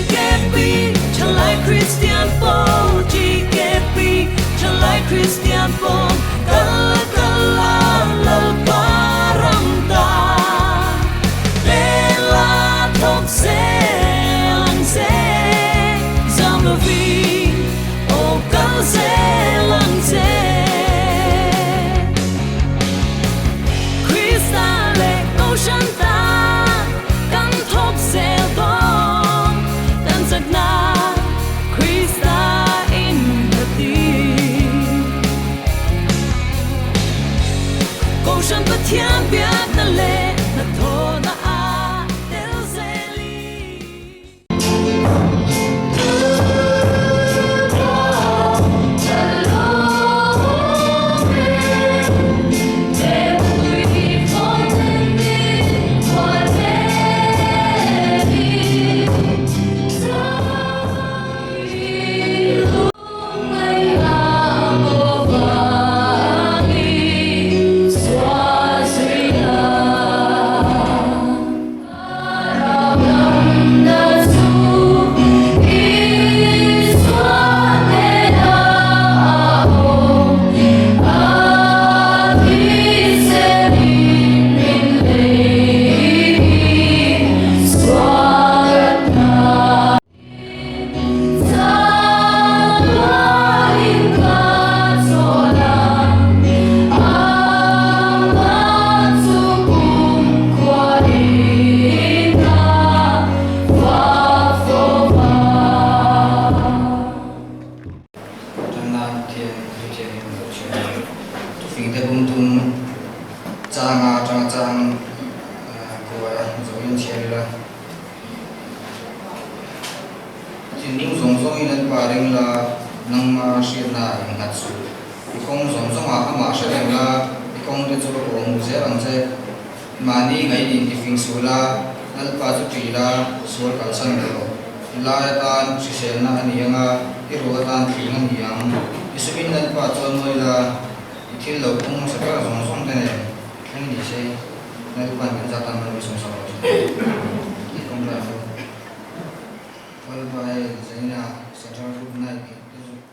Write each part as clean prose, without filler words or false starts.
GKP chẳng lại Christian Paul GKP chẳng lại Christian Paul kala kala lal parang ta lela thok se lang se zam lo vi o kal se lang se Christa le ocean ta kan thok se bom kan sak na Christa in the deep câu sân bất thiên biết na le na thô na a del zeli mani ngai din ki fing sula nal pa chu tila sur kal sang ro la tan si sel na ani anga i ro tan thing ani yang isuin nal pa chon noi la i thil lo kong sa ka zong zong te ne khang ni se nal pa kan ja tan ma song sa ro i kong la ro wal bai zaina sa tra ru na ki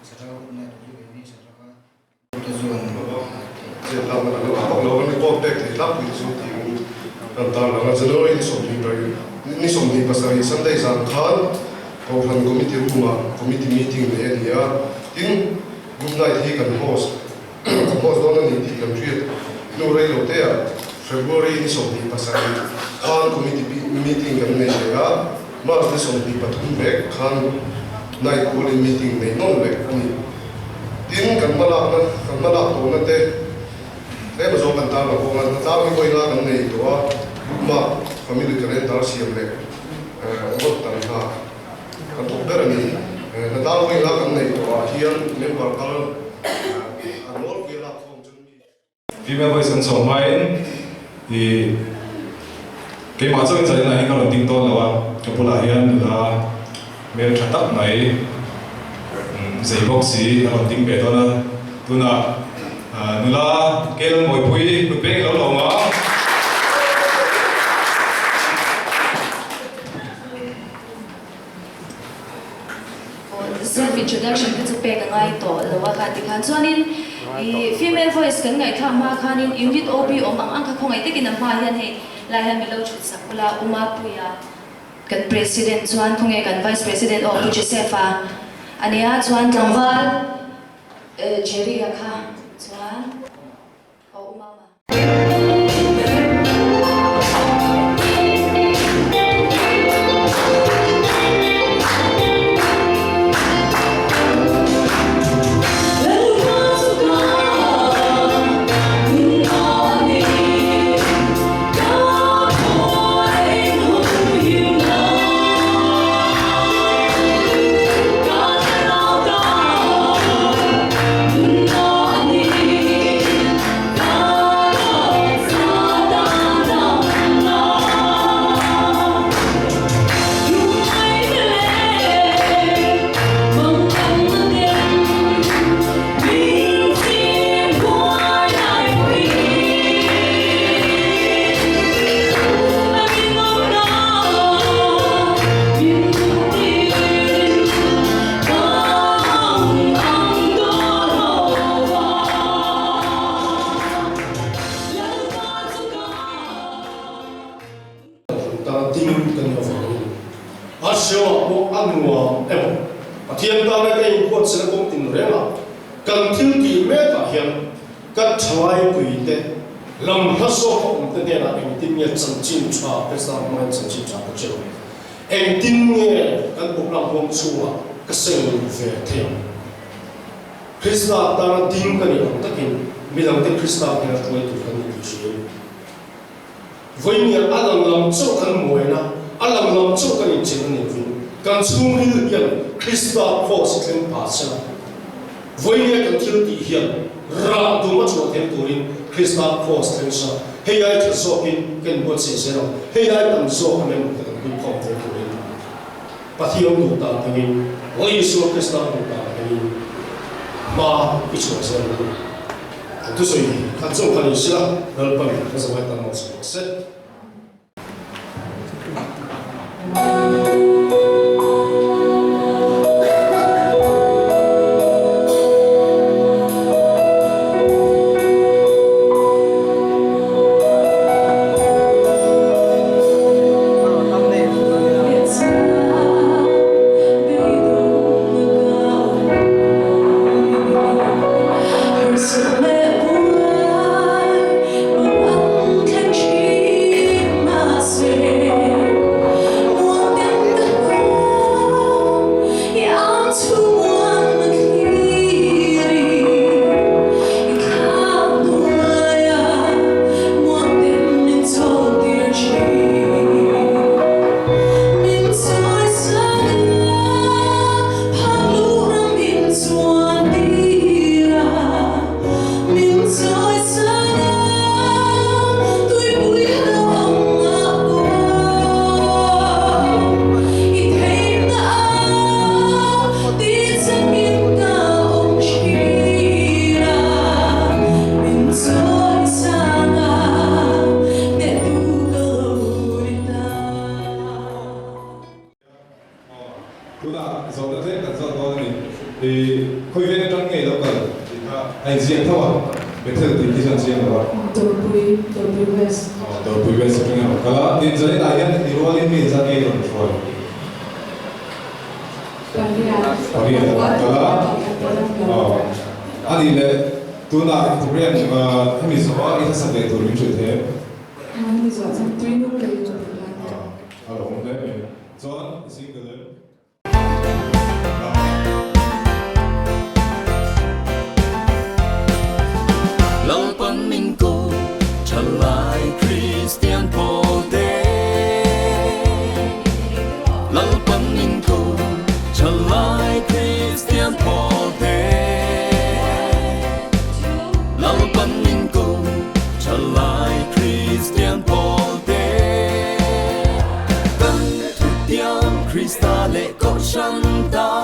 sa tra ru na ju ni sa tra ka to zon je ta ma lo ni ko tek ti lap ni su ti Tentang orang Januari ni somni bagi ni somni pasal Sunday sang khan kau han committee rumah committee meeting ni dia in good night he kan host dona ni ti kan treat no rei lo te February ni somni pasal khan committee meeting kan ni dia March ni somni patum back khan night board meeting ni non back ani tin kan malak to na te saya masuk kantor aku kan tahu kau ini kan ni tu ma family kalian tahu siapa le orang tanah kan tu berani tahu kau ini kan ni tu hian member kalau anol kira kau jadi female voice kan somai di cái mà chơi chơi này kalau ting ton lawa kepulauan lah mel catat nai zai boxi kalau ting betul tu na nula kelan moi pui bupeng lo lo ma self introduction ke chupe ka ngai to lawa kha ti khan chuanin I female voice kan ngai tha ma khanin unit ob om ang kha khongai te kin ma hian he lai ha milo chut sakula uma puya kan president chuan thunge kan vice president of Josefa ania chuan tangwal jerry kha chuan o uma bộ ăn ngủ em thiên ta này cái quân sẽ công tin rồi mà cần thiếu gì mấy cả hiện các cháu quỷ thế làm hết số không thế này là em tin nghe chân chính cha cái sao mà chân chính cha cái chỗ em tin nghe các bộ làm công chúa cái sự về thiên Krista ta là tin cái này tất nhiên mình làm cái Krista cái là tuổi tuổi cái này chuyện với nhà anh làm chỗ cái mồi na anh làm chỗ cái này chuyện này vì kan chung hi hian Krista cross tlem pa cha voine kan thil ti hian ra du ma chu them turin Krista cross tlem sa hei ai thil so kin ken bo se se ro hei ai tam so amen kan ku khom te turin pathiom du ta tengin oi su Krista du ta tengin ma ichu se ro tu soi kan chung kan sila dal pan ka sa mai tan mo se anh riêng thôi à? Biết thử thì cái chuyện riêng rồi. Đầu West. Đầu West cái nào? Kalau di jadi layan di luar ini bisa kayak gitu. Kalian, kalau anh le tu na program kami semua itu sampai tu lucu deh. Kami semua sampai tu lucu. Kalau mungkin, so single. Lâu bắn mình cô trở lại Christian Pote. Lâu bắn mình cô trở lại Christian Pote. Lâu bắn mình cô trở lại Christian Pote. Cần thực tiêm Christa lệ có chân ta.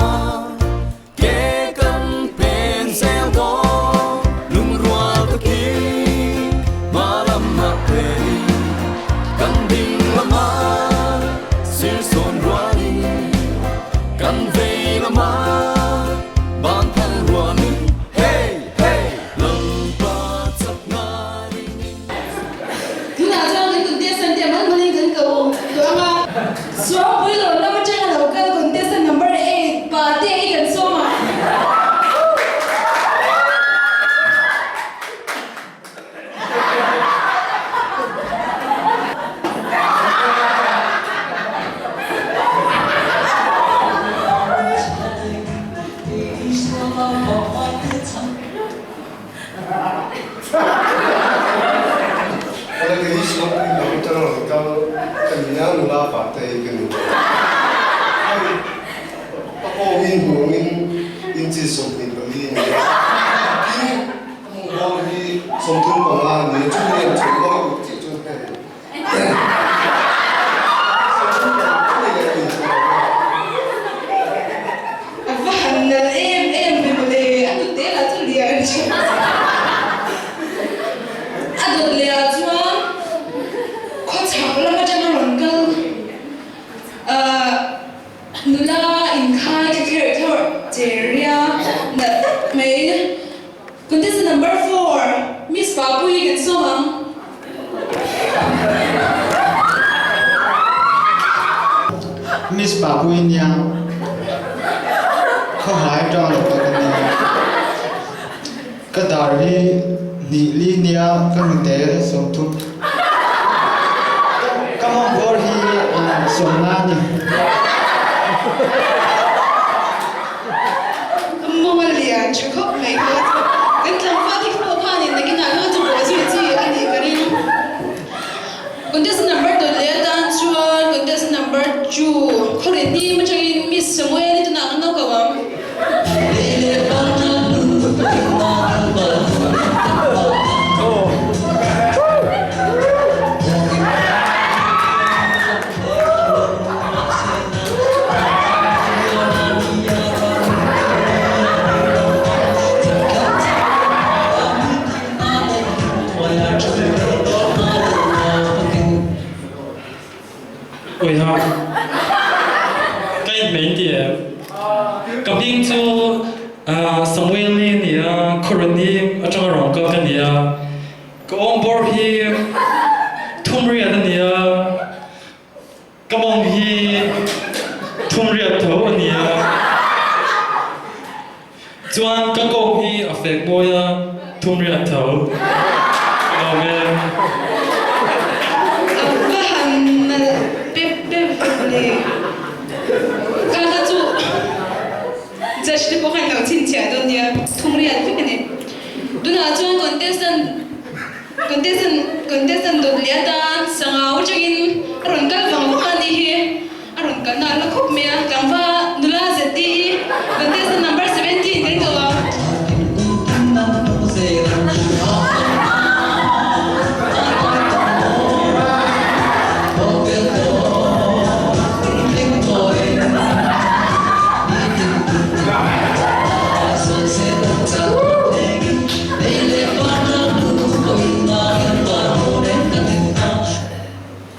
Kẻ cần bên gieo đó. Contestant number 4, Miss Papu Yigan Somang. Mi Miss Papuinia có hai trò được cái đào đi nị li nia cái mình để sống thúc cái mong bor hi sống na đi mong là chú khóc mấy cái làm phát thì không phải là cái nào nó cũng có gì anh ấy cái này contest number to le dan chuan contest number 2 khorini ma changin Miss Samuel tu nak no kawam Ôi ha, cái mấy điểm, cầm điên cho Samuel nè, Coroni ở trong rong cái nè, cái ông bor hi, thum ria nè, cái mong hi, thum ria thấu nè, chuan cái cô hi affect boy thum ria thấu, rồi mình Kalau tu, jadi dia bukan kau cinta tu dia tumriat fikir ni. Duna tu contestant tu lihat dan sangat ucapin rongkal bangkuan ni, rongkal nak lekuk mea kamva dula zeti contestant number 17 ni tu.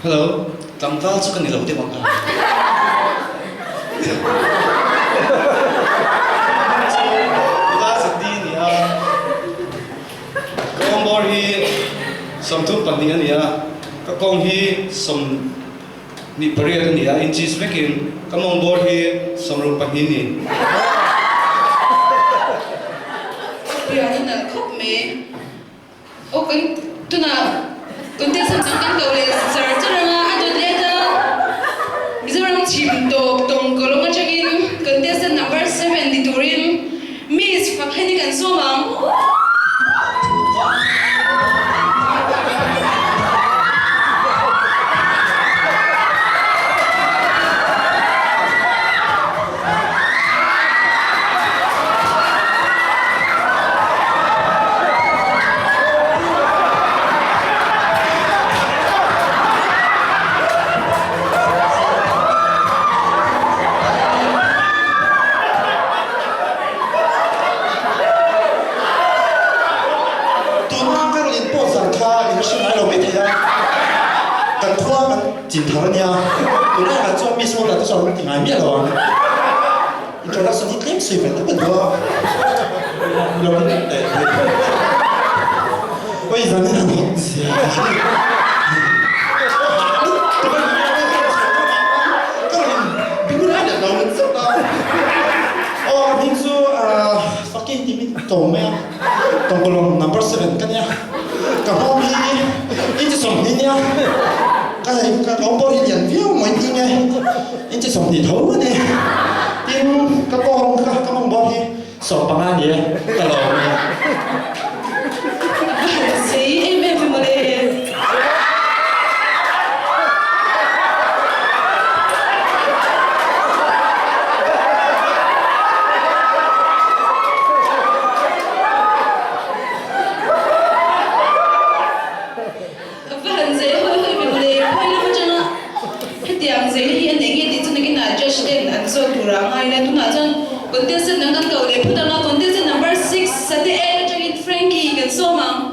Hello, cảm ơn cho kênh đầu tiên mọi người. Last day ni công bor hi som thu pani ani ka kong hi som ni pariat ani inches vekin kamong bor hi som ru pani ni. Dia ni nak kop me. Oh kan tu nak contestant kan kau le sir ceranga ada leda. Bisa orang chim tok tong kalau macam contestant number 7 di Turin Miss Fakhani kan somang. Chính thảo nha, tụi nó là cho Miss World là tôi chọn tiếng Anh biết rồi. Introduction thì kém suy phải tất cả đó. Rồi đấy. Ôi giờ này là một gì? Bingung ada đâu mình sắp đâu. Oh, Bingsu fucking team tổ mẹ, tổng cộng number 7 cái nha. Cả hôm đi, ít xong đi nha. Cái ông bố đi nhận phiếu mọi gì nghe anh chỉ sống thì thấu nè tim các con bố đi sống bằng anh vậy cái lò nè Sei em phải mà lên. Vâng, dễ hơi hơi bị lệ, hơi lắm chứ nó. Cái tiếng dễ hiện đến cái tí cái nào just đến ăn số thủ ra ngay nên tụi nào chân contestant nang kan kau lệ, phụ tang contestant number 6 sa te e cho in Frankie kan so mang.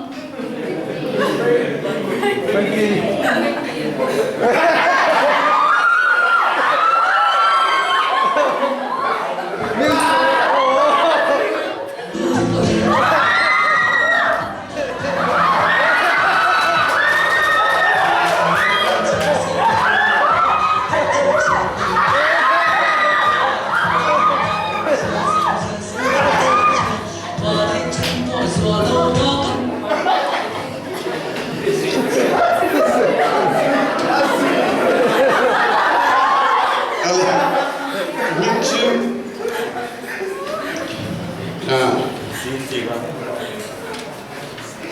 chu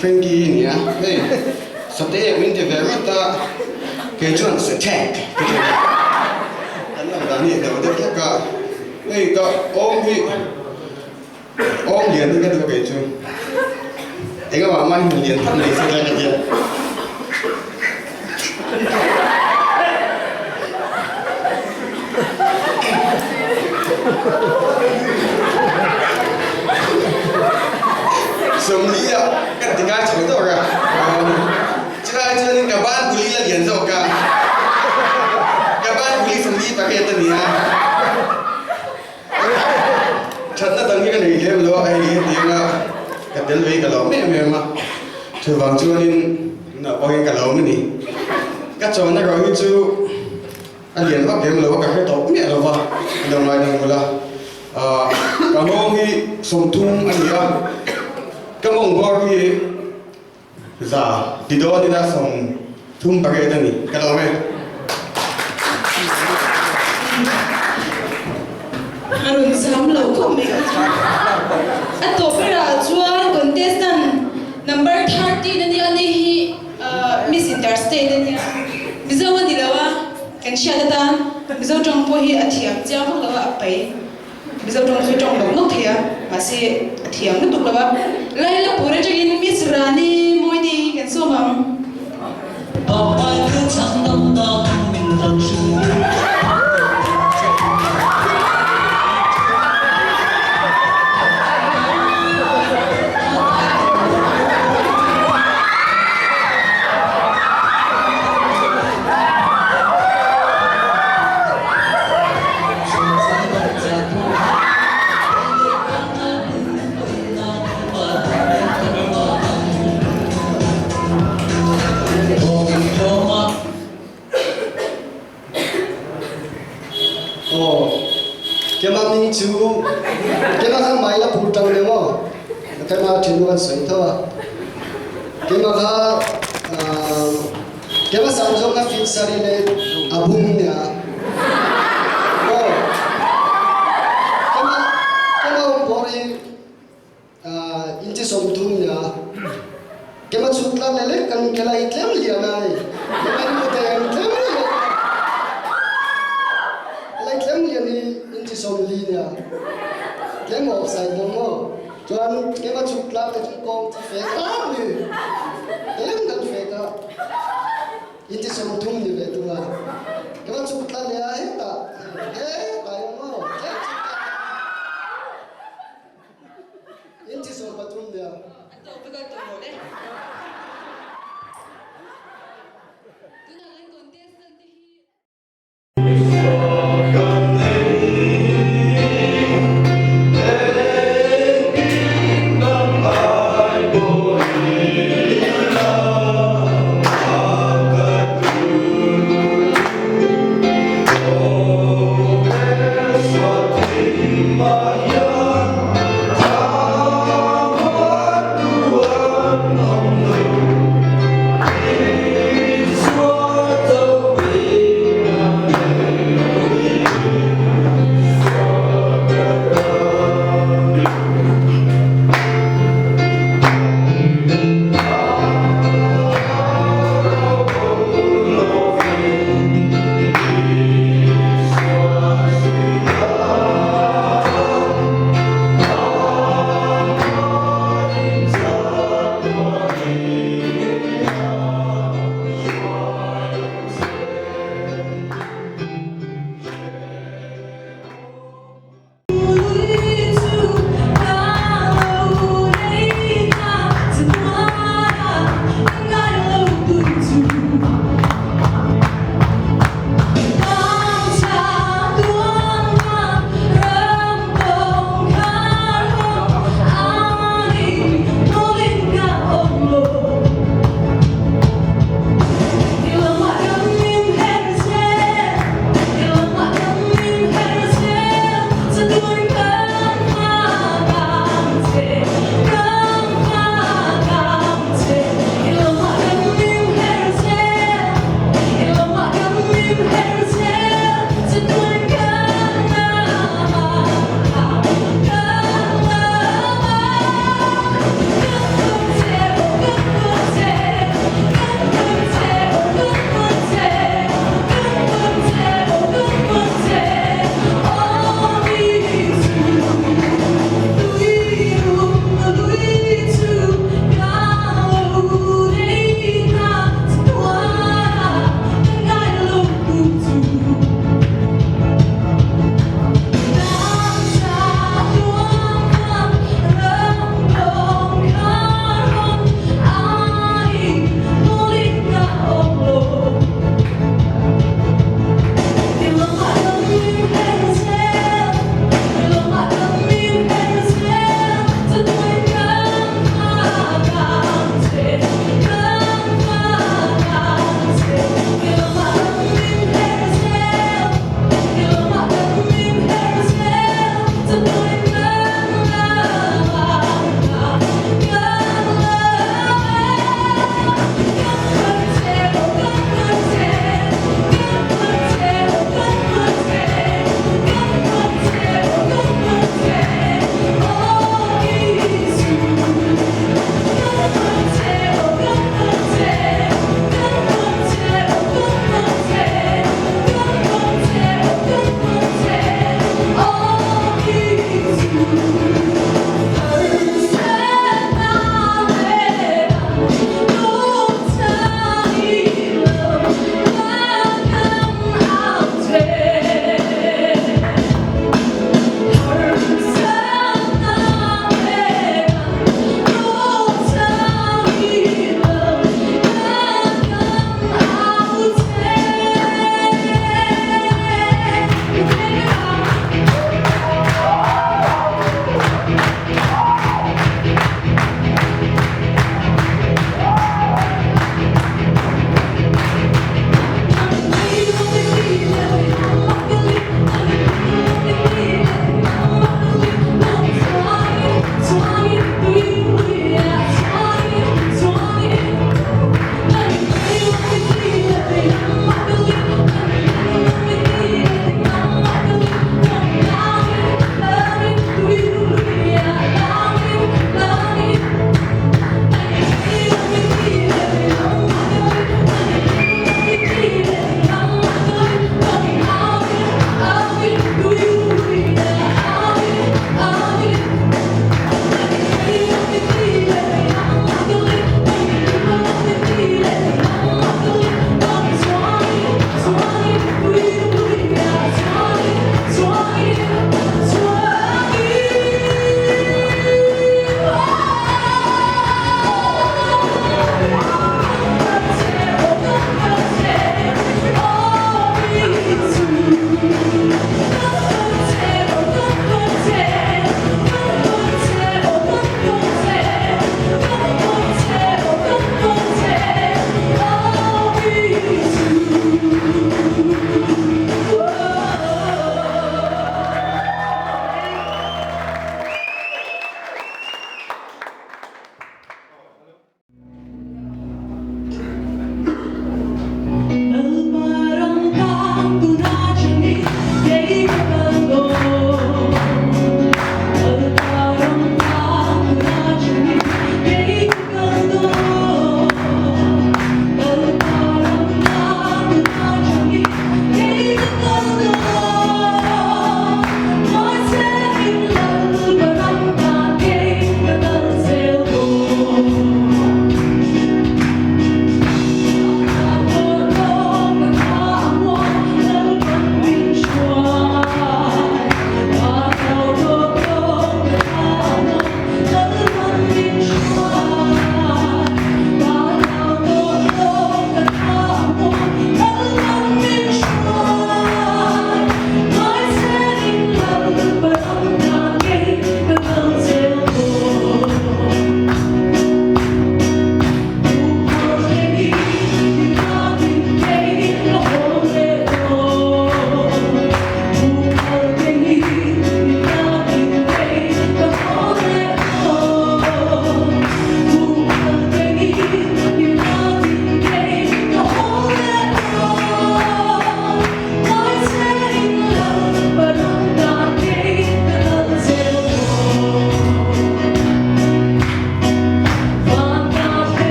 Frankie ni hey sate win the very ta ke chuan se tank kan lam dan ni da de ka hey ka ong lian ni ka de ke chu e ka ma man lian tham nei se la ka dia Somlia kan tinggal cerita ka. Cerita kaban buli lagi yang zau ka. Kaban buli somli pakai tu ni ha. Cerita tentang kan ini dia lo ai dia na kadel we kalau me ma. Tu bang chuanin na pakai kalau ni. Ka chuan na ro chu alian wa game lo ka to me lo wa. Ndang lai nang mula. Kamong hi somtung ania Kamong bagi za di doa di dasong tum pakai itu ni kalau me harun sam lo ko me atau pera jual contestant number 30 nani ani Miss Interstate nani bizawa dilawa kan syadata bizaw jong po hi athiam jam lawa apai bizaw jong fi jong lo no thia masih athiam no tuklawa Laila pura jagin Miss Rani Moini kan somam. Bapak kecang nonton bintang subuh. Kemam ni cu, kemam kan mai la putang ni mo, kemam tinuan sentau, kemam samjong na fix sari le abung ni kemam bori inci somtung ni kemam sutla lele kan kela itlem liya na kemam mute itlem ni somli ni Kemo offside mo. Tuan kema cukla ke cukong feka ni. Dalam kan feka. Inti somtung ni betul lah. Kema cukla ni ayah tak. Tayo mo. Inti sompatung dia. Atau betul tu boleh. Tunalan contestant ni.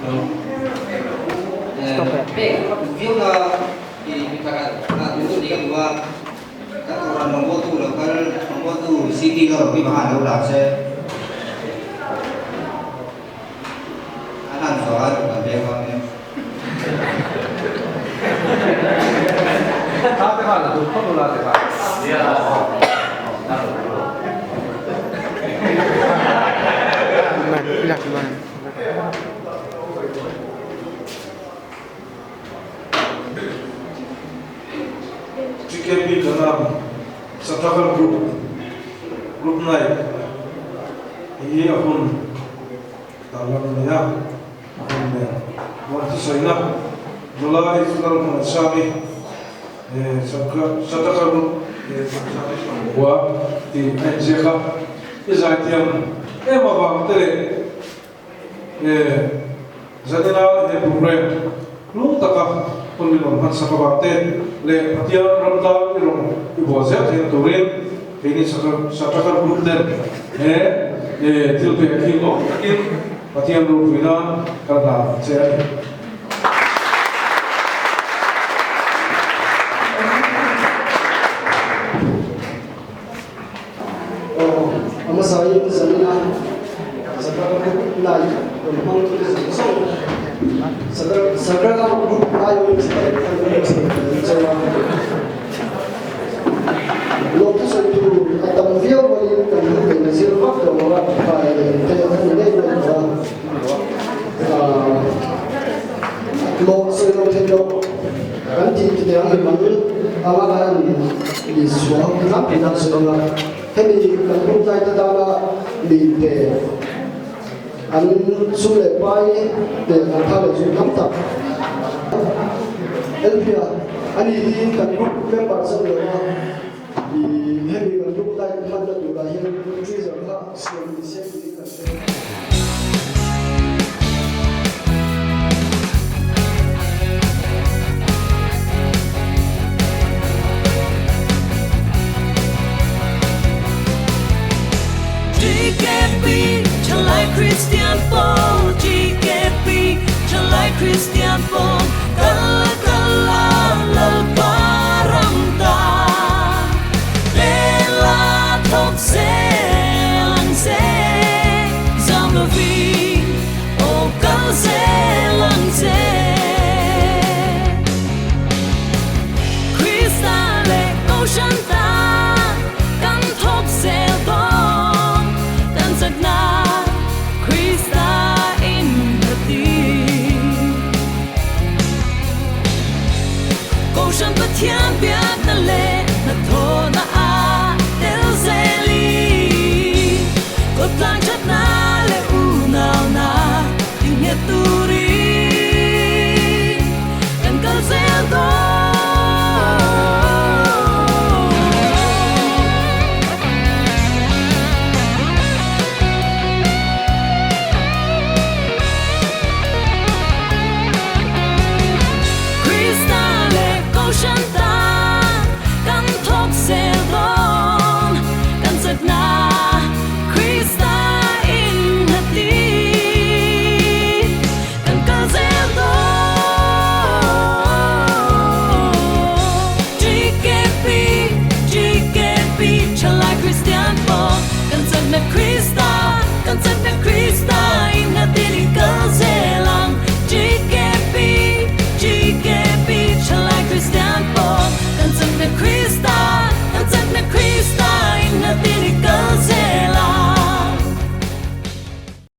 View na di kedua orang nombor tu lokal nombor tu city kalau di mana ulah saya anak soal ada yang Tapi mana tu kau ulah dekat? Dia. GKP Ganam Satakal Group Night ini akun dalam niya akun waktu saya mulai Islam Masyami Satakal Group wa di NJK izatiam emang tere zadina program lu takah pemilihan sakabate le hatian ramda irong ibozet yang turin ini satakar grup dan tilpe kilo takin hatian rupina karena saya ama saya zamina satakar grup lain memang tu satakar grup lain Waktu itu atau dia boleh kan nasir waktu orang pakai telefon ini lo selalu tengok kan tidak yang memang awalan di suatu tapi nak selalu ini kalau kita dalam di an sulit bayi dan antara juga kamtak Elvia ini kan grup member semua di heavy kan grup lain mana juga yang cuci zaman sebelum disiapkan